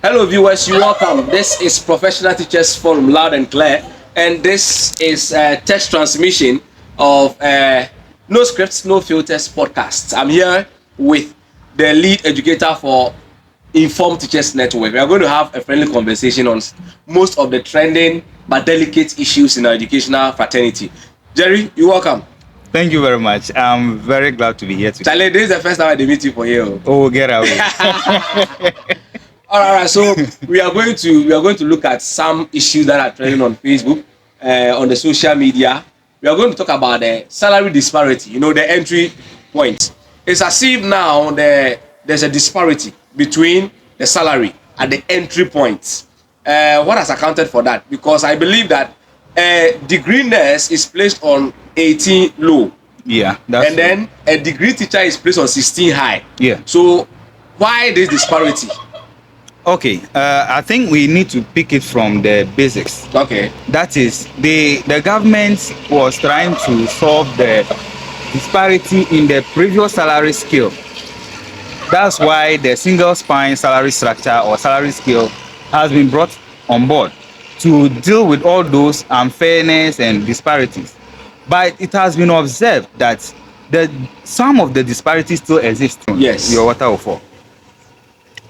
Hello, viewers. You welcome. This is Professional Teachers Forum, loud and clear, and this is a test transmission of No Scripts, No Filters podcast. I'm here with the lead educator for Informed Teachers Network. We are going to have a friendly conversation on most of the trending but delicate issues in our educational fraternity. Jerry, you welcome. Thank you very much. I'm very glad to be here today. Charlie, this is the first time I meet you for here. Oh, get away. All right, so we are going to look at some issues that are trending on Facebook, on the social media. We are going to talk about the salary disparity. You know, the entry point. It's as if now there's a disparity between the salary at the entry point. What has accounted for that? Because I believe that degree nurse is placed on 18 low. Yeah, and then a degree teacher is placed on 16 high. Yeah. So why this disparity? Okay, I think we need to pick it from the basics. Okay. That is, the government was trying to solve the disparity in the previous salary scale. That's why the single spine salary structure or salary scale has been brought on board to deal with all those unfairness and disparities. But it has been observed that some of the disparities still exist. Yes. Your water will fall.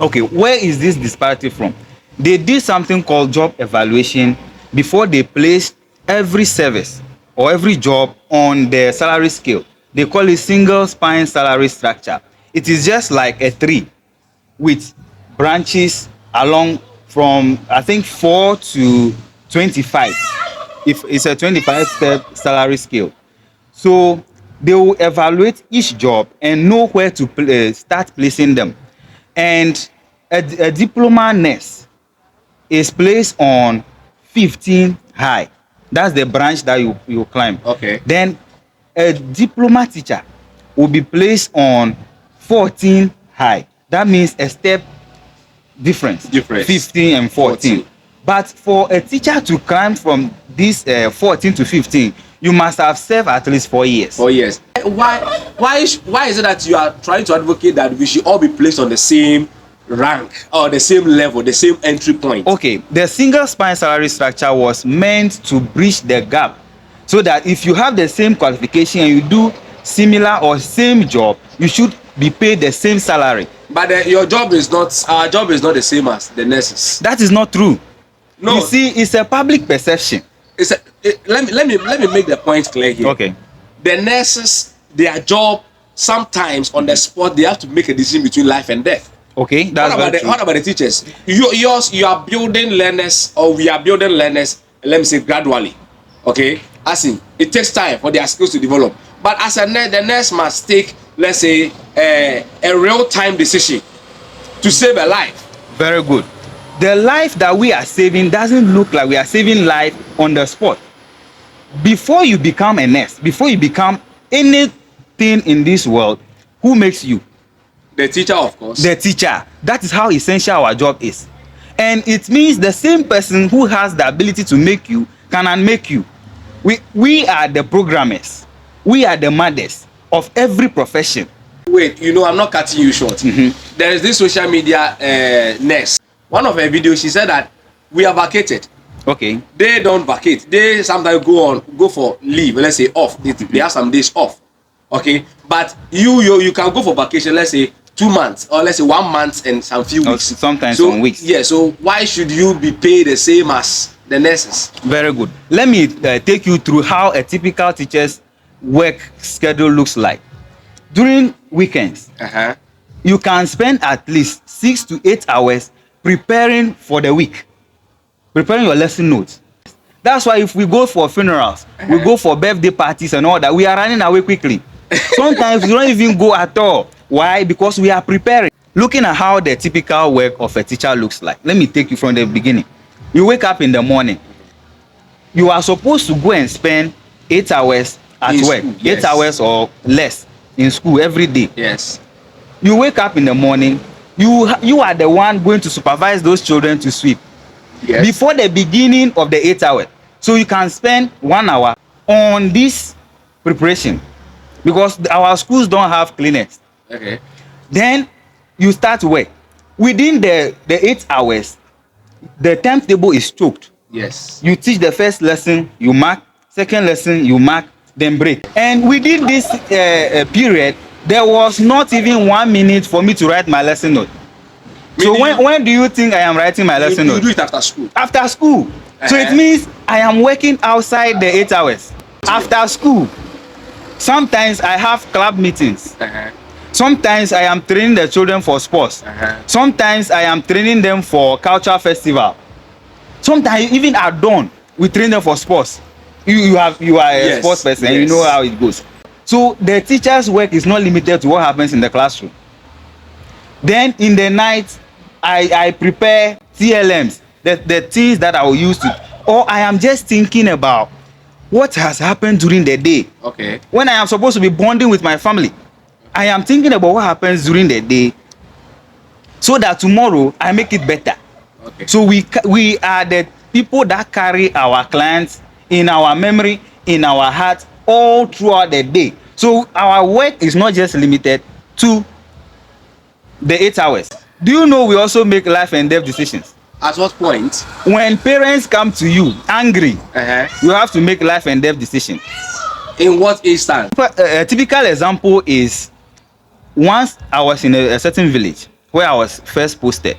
Okay, where is this disparity from? They did something called job evaluation before they placed every service or every job on the salary scale. They call it single spine salary structure. It is just like a tree with branches along from, I think, 4 to 25. If it's a 25-step salary scale. So they will evaluate each job and know where to start placing them. And a diploma nurse is placed on 15 high. That's the branch that you climb. Okay. Then a diploma teacher will be placed on 14 high. That means a step difference. 15 and 14. But for a teacher to climb from this 14 to 15, you must have served at least 4 years. 4 years. Why is it that you are trying to advocate that we should all be placed on the same rank or the same level, the same entry point? Okay, the single spine salary structure was meant to bridge the gap so that if you have the same qualification and you do similar or same job, you should be paid the same salary. But our job is not the same as the nurses. That is not true. No. You see, it's a public perception. Let me make the point clear here. Okay. The nurses, their job, sometimes on the spot they have to make a decision between life and death. Okay, that's what about the teachers? You are building learners, or we are building learners, let me say gradually. Okay, as in it takes time for their skills to develop. But as a nurse, the nurse must take, let's say, a real time decision to save a life. Very good. The life that we are saving doesn't look like we are saving life on the spot. Before you become a nurse, before you become anything in this world, who makes you? The teacher, of course. The teacher. That is how essential our job is. And it means the same person who has the ability to make you can unmake you. We are the programmers. We are the mothers of every profession. Wait, I'm not cutting you short. Mm-hmm. There is this social media nurse. One of her videos, she said that we are vacated. Okay. They don't vacate. They sometimes go for leave. Let's say off. They have some days off. Okay, but you can go for vacation. Let's say 2 months, or let's say 1 month and some few weeks. Sometimes some weeks. Yeah. So why should you be paid the same as the nurses? Very good. Let me take you through how a typical teacher's work schedule looks like. During weekends, you can spend at least 6 to 8 hours preparing for the week, preparing your lesson notes. That's why if we go for funerals, we go for birthday parties and all that, we are running away quickly. Sometimes we don't even go at all. Why? Because we are preparing. Looking at how the typical work of a teacher looks like, let me take you from the beginning. You wake up in the morning. You are supposed to go and spend 8 hours at work, school, yes. 8 hours or less in school every day. Yes. You wake up in the morning. You are the one going to supervise those children to sweep. Yes. Before the beginning of the 8 hours. So you can spend 1 hour on this preparation because our schools don't have cleaners. Okay. Then you start work. within the 8 hours, the timetable is choked. Yes. You teach the first lesson, you mark, second lesson, you mark, then break. And within this period, there was not even 1 minute for me to write my lesson note. So when do you think I am writing my lesson You note? do it after school. After school. So it means I am working outside the 8 hours. After school, sometimes I have club meetings. Sometimes I am training the children for sports. Sometimes I am training them for cultural festival. Sometimes even at dawn, we train them for sports. You are a sports person, and you know how it goes. So the teacher's work is not limited to what happens in the classroom. Then in the night, I prepare TLMs, the things that I will use to, or I am just thinking about what has happened during the day. Okay. When I am supposed to be bonding with my family, I am thinking about what happens during the day, so that tomorrow I make it better. Okay. So we are the people that carry our clients in our memory, in our heart, all throughout the day. So our work is not just limited to the 8 hours. Do you know we also make life and death decisions? At what point? When parents come to you angry, you have to make life and death decisions. In what instance? A typical example is, once I was in a certain village where I was first posted.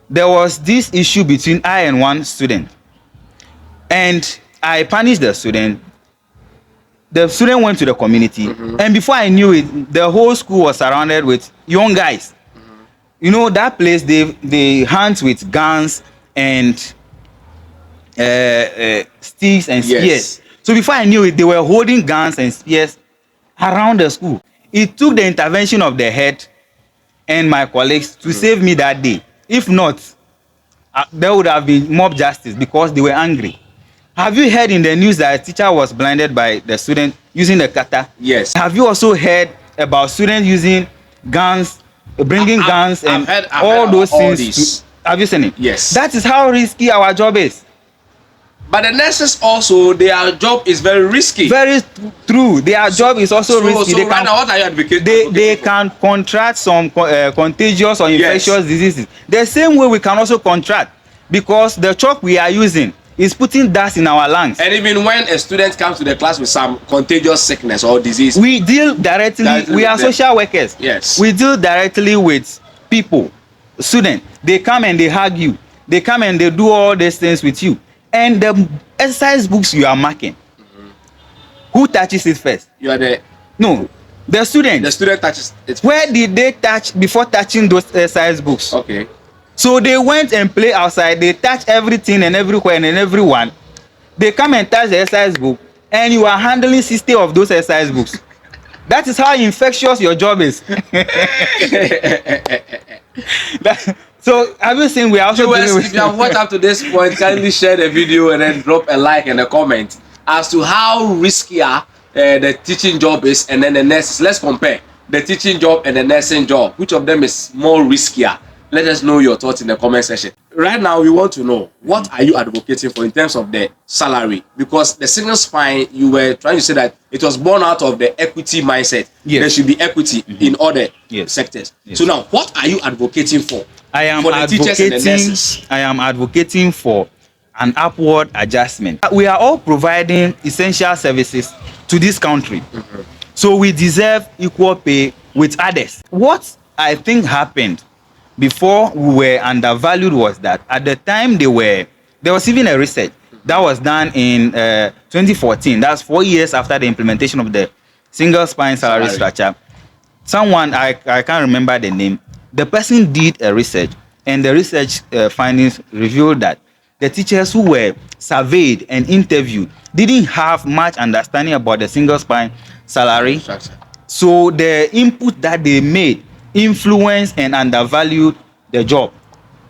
There was this issue between I and one student, and I punished the student. The student went to the community, and before I knew it, the whole school was surrounded with young guys. You know, that place, they hunt with guns and sticks and spears. Yes. So before I knew it, they were holding guns and spears around the school. It took the intervention of the head and my colleagues to save me that day. If not, there would have been mob justice because they were angry. Have you heard in the news that a teacher was blinded by the student using a cutter? Yes. Have you also heard about students using guns, bringing guns, and I've all heard those all things? these. Have you seen it? Yes. That is how risky our job is. But the nurses also, their job is very risky. Very true. Their job is also risky. So right now, what are you advocating? They can contract some contagious or infectious diseases. The same way we can also contract, because the chalk we are using is putting dust in our lungs. And even when a student comes to the class with some contagious sickness or disease, We deal directly. We are social workers. Yes. We deal directly with people, students. They come and they hug you. They come and they do all these things with you. And the exercise books you are marking, who touches it first? you are the student. The student touches it. Where did they touch before touching those exercise books? Okay. So they went and play outside. They touch everything and everywhere and everyone. They come and touch the exercise book, and you are handling 60 of those exercise books. That is how infectious your job is. So have you seen we are also Viewers, dealing with if you have watched up to this point, kindly share the video and then drop a like and a comment as to how riskier the teaching job is, and then the nurses. Let's compare the teaching job and the nursing job. Which of them is more riskier? Let us know your thoughts in the comment section. Right now, we want to know, what are you advocating for in terms of the salary? Because the Single Spine, you were trying to say that it was born out of the equity mindset. Yes. There should be equity in all the sectors. Yes. So now, what are you advocating for? I am for the teachers and the nurses? I am advocating for an upward adjustment. We are all providing essential services to this country. So we deserve equal pay with others. What I think happened before we were undervalued was that at the time there was even a research that was done in 2014. That's 4 years after the implementation of the Single Spine salary structure. Someone, I can't remember the name, the person did a research, and the research findings revealed that the teachers who were surveyed and interviewed didn't have much understanding about the Single Spine salary. So the input that they made influenced and undervalued the job.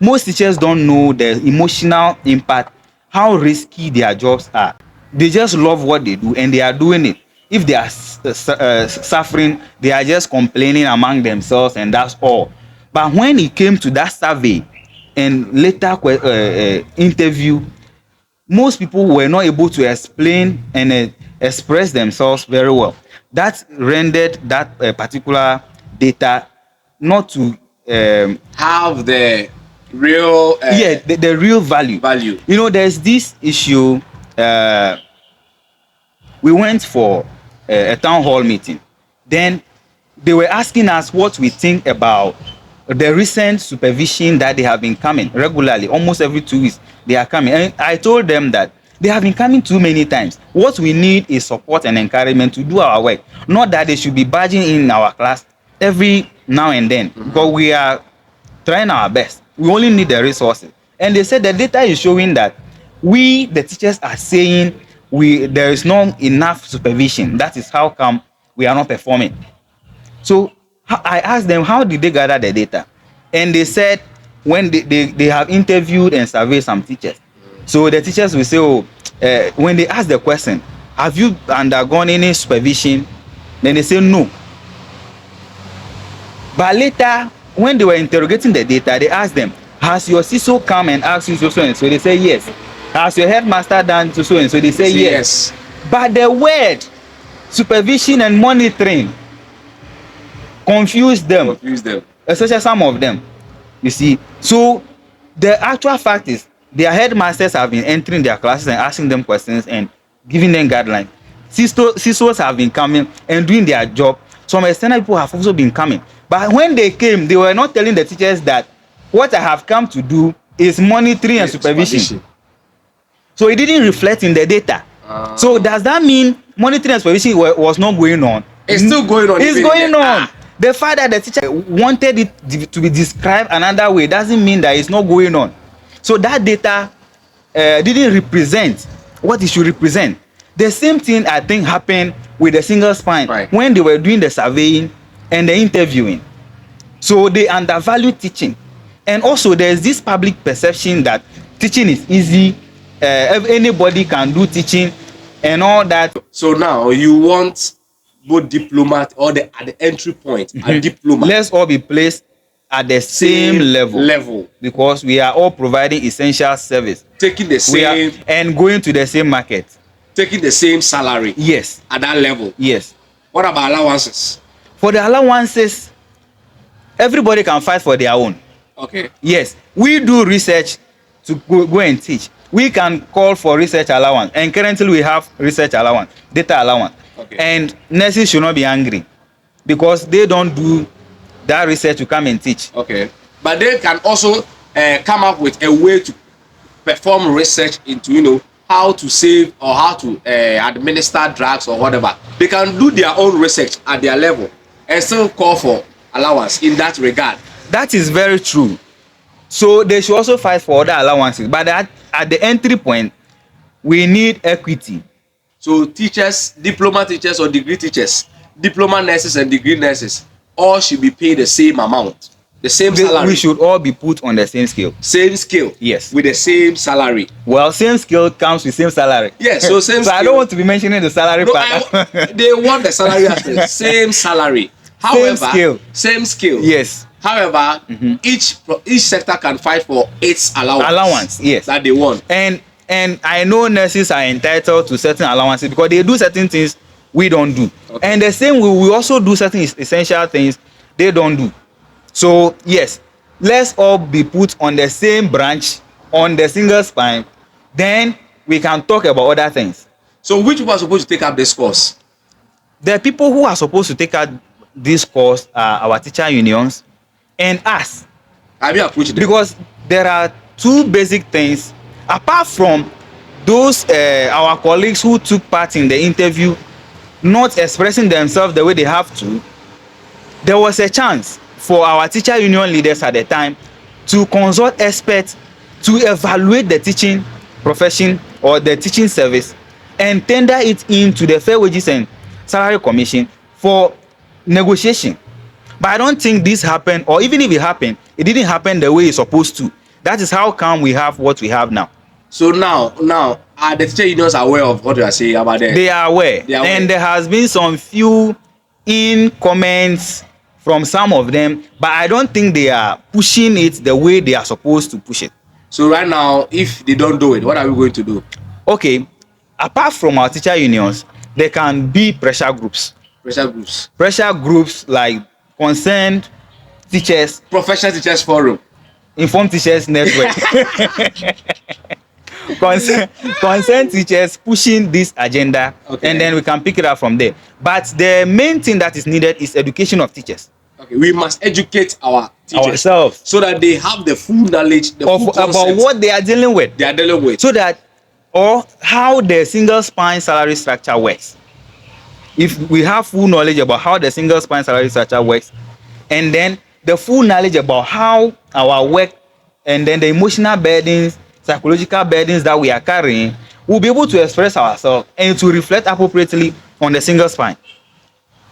Most teachers don't know the emotional impact, how risky their jobs are. They just love what they do and they are doing it. If they are suffering, they are just complaining among themselves, and that's all. But when it came to that survey and later interview, most people were not able to explain and express themselves very well. That rendered that particular data not to have the real the real value. value. You know, there's this issue. We went for a town hall meeting. Then they were asking us what we think about the recent supervision that they have been coming regularly, almost every 2 weeks they are coming. And I told them that they have been coming too many times. What we need is support and encouragement to do our work, not that they should be barging in our class every now and then, because we are trying our best. We only need the resources. And they said the data is showing that we, the teachers, are saying there is not enough supervision. That is how come we are not performing. So I asked them, how did they gather the data? And they said when they have interviewed and surveyed some teachers. So the teachers will say, when they ask the question, have you undergone any supervision? Then they say no. But later, when they were interrogating the data, they asked them, has your CISO come and asked you so and so? They say yes. Has your headmaster done so and so? They say yes. But the word supervision and monitoring confused them. Especially some of them. You see. So the actual fact is their headmasters have been entering their classes and asking them questions and giving them guidelines. CISOs have been coming and doing their job. Some external people have also been coming. But when they came, they were not telling the teachers that what I have come to do is monitoring and supervision. So it didn't reflect in the data. So does that mean monitoring and supervision was not going on? It's still going on. It's going on. The fact that the teacher wanted it to be described another way doesn't mean that it's not going on. So that data didn't represent what it should represent. The same thing I think happened with the single spine when they were doing the surveying and the interviewing. So they undervalue teaching. And also there's this public perception that teaching is easy, anybody can do teaching and all that. So now you want both diplomat or at the entry point, a diplomat. Let's all be placed at the same level because we are all providing essential service. Taking the same and going to the same market. Taking the same salary. Yes. At that level. Yes. What about allowances? For the allowances, everybody can fight for their own. Okay. Yes. We do research to go and teach. We can call for research allowance. And currently we have research allowance, data allowance. Okay. And nurses should not be angry because they don't do that research to come and teach. Okay. But they can also come up with a way to perform research into, how to save or how to administer drugs or whatever. They can do their own research at their level and still call for allowance in that regard. That is very true. So they should also fight for other allowances. But at the entry point, we need equity. So teachers, diploma teachers or degree teachers, diploma nurses and degree nurses, all should be paid the same amount, the same salary. We should all be put on the same scale. Same scale. Yes. With the same salary. Well, same scale comes with same salary. Yes, so same so scale. I don't want to be mentioning the salary part. They want the salary aspect. Same salary. However, same scale. Yes. However, each sector can fight for its allowance. Yes. That they want. And I know nurses are entitled to certain allowances because they do certain things we don't do. Okay. And the same we also do certain essential things they don't do. So yes, let's all be put on the same branch, on the single spine. Then we can talk about other things. So which people are supposed to take up this course? The people who are supposed to take up this course are our teacher unions and us. Have you approached them? Because there are two basic things. Apart from those our colleagues who took part in the interview not expressing themselves the way they have to, there was a chance for our teacher union leaders at the time to consult experts to evaluate the teaching profession or the teaching service and tender it into the Fair Wages and Salary Commission for negotiation. But I don't think this happened, or even if it happened, it didn't happen the way it's supposed to. That is how come we have what we have now. So now are the teacher unions aware of what you are saying about them? They are aware. And there has been some few comments from some of them, but I don't think they are pushing it the way they are supposed to push it. So right now, if they don't do it, what are we going to do? Okay, apart from our teacher unions, there can be pressure groups. Pressure groups. Pressure groups like concerned Teachers, Professional Teachers Forum. Informed Teachers Network. Concerned teachers pushing this agenda, Okay. and then we can pick it up from there. But the main thing that is needed is education of teachers. Okay, we must educate our teachers Ourselves. so that they have the full knowledge, the full About concept what they are dealing with. they are dealing with. So that, or how the single spine salary structure works. If we have full knowledge about how the single spine salary structure works, and then the full knowledge about how our work, and then the emotional burdens, psychological burdens that we are carrying, we'll be able to express ourselves and to reflect appropriately on the single spine.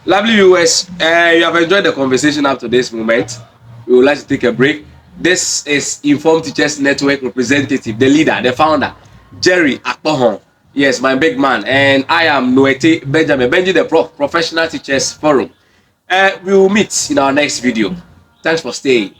Lovely viewers, you have enjoyed the conversation up to this moment. We would like to take a break. This is Informed Teachers Network representative, the leader, the founder, Jerry Akpohon. Yes, my big man. And I am Noete Benjamin, Benji the Professional Teachers Forum. We will meet in our next video. Thanks for staying.